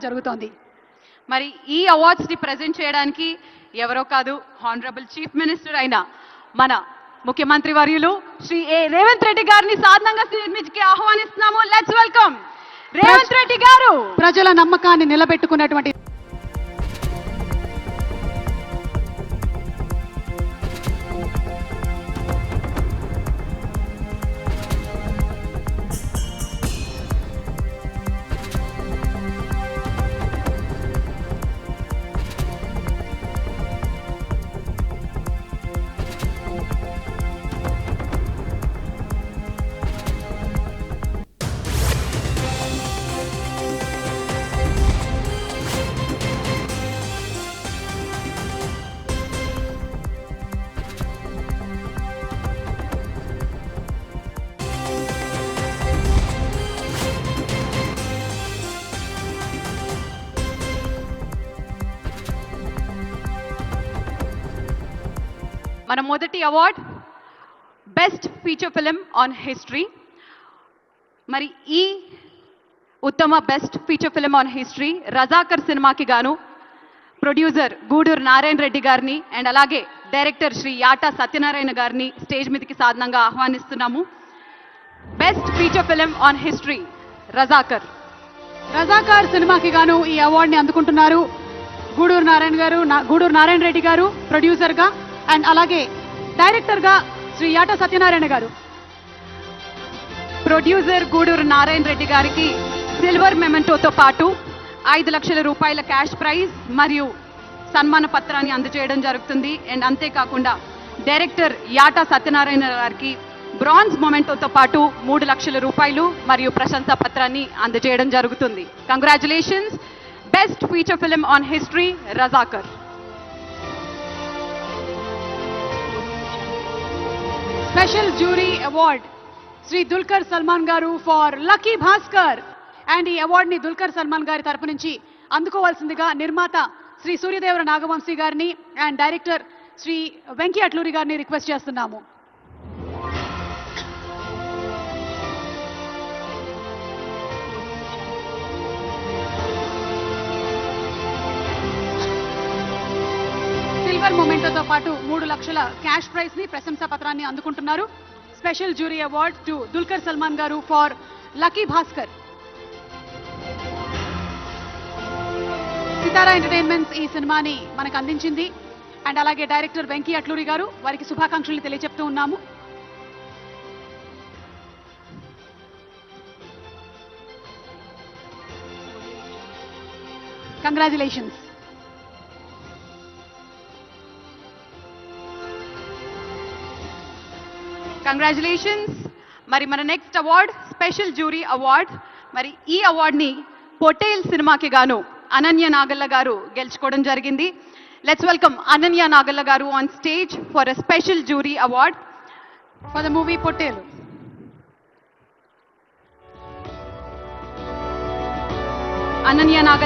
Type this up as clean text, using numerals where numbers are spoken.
జరుగుతోంది. మరి ఈ అవార్డ్స్ ని ప్రెజెంట్ చేయడానికి ఎవరో కాదు, హానరబుల్ చీఫ్ మినిస్టర్ అయిన మన ముఖ్యమంత్రి వర్యులు శ్రీ రేవంత్ రెడ్డి గారిని సాధారణంగా స్టేజ్ ఆహ్వానిస్తున్నాము. లెట్స్ వెల్కమ్ రేవంత్ రెడ్డి గారు. ప్రజల నమ్మకాన్ని నిలబెట్టుకున్నటువంటి మన మొదటి award best feature film on history. మరి ఈ ఉత్తమ best feature film on history Razakar సినిమాకి గాను ప్రొడ్యూసర్ గూడూరు నారాయణ రెడ్డి గారిని అండ్ అలాగే డైరెక్టర్ శ్రీ యాటా సత్యనారాయణ గారిని స్టేజ్ మీదకి సాధనంగా ఆహ్వానిస్తున్నాము. Best feature film on history Razakar. Razakar సినిమాకి గాను ఈ అవార్డుని అందుకుంటున్నారు గూడూరు నారాయణ రెడ్డి గారు ప్రొడ్యూసర్ గా అండ్ అలాగే డైరెక్టర్ గా శ్రీ యాటా సత్యనారాయణ గారు. ప్రొడ్యూసర్ గూడూరు నారాయణ రెడ్డి గారికి సిల్వర్ మెమెంటోతో పాటు 5 లక్షల రూపాయల క్యాష్ ప్రైజ్ మరియు సన్మాన పత్రాన్ని అందజేయడం జరుగుతుంది. అండ్ అంతేకాకుండా డైరెక్టర్ యాటా సత్యనారాయణ గారికి బ్రాంజ్ మొమెంటోతో పాటు 3 లక్షల రూపాయలు మరియు ప్రశంసా పత్రాన్ని అందజేయడం జరుగుతుంది. Congratulations. Best feature film on history Razakar. Special jury award Shri Dulquer Salmaan garu for lucky Bhaskar. And ఈ అవార్డ్ ని దుల్కర్ సల్మాన్ గారి తరపు నుంచి అందుకోవాల్సిందిగా నిర్మాత శ్రీ సూర్యదేవర నాగవంశీ గారిని అండ్ డైరెక్టర్ శ్రీ వెంకీ అట్లూరి గారిని రిక్వెస్ట్ చేస్తున్నాము. సిల్వర్ మొమెంటోతో పాటు 3 లక్షల క్యాష్ ప్రైజ్ ని ప్రశంసా పత్రాన్ని అందుకుంటున్నారు. Special jury award to Dulquer Salmaan garu for lucky Bhaskar. Sithara entertainments ఈ సినిమాని మనకు అందించింది అండ్ అలాగే డైరెక్టర్ వెంకీ అట్లూరి గారు వారికి శుభాకాంక్షలు తెలియజెప్తూ ఉన్నాము. కంగ్రాచులేషన్స్. కంగ్రాచులేషన్స్. మరి మన next award special jury award. మరి ఈ అవార్డ్ని పొటేల్ సినిమాకి గాను అనన్య నాగల్ల గారు గెలుచుకోవడం జరిగింది. Let's welcome Ananya Nagalla garu on stage for a special jury award for the movie Pottel. Ananya Nagalla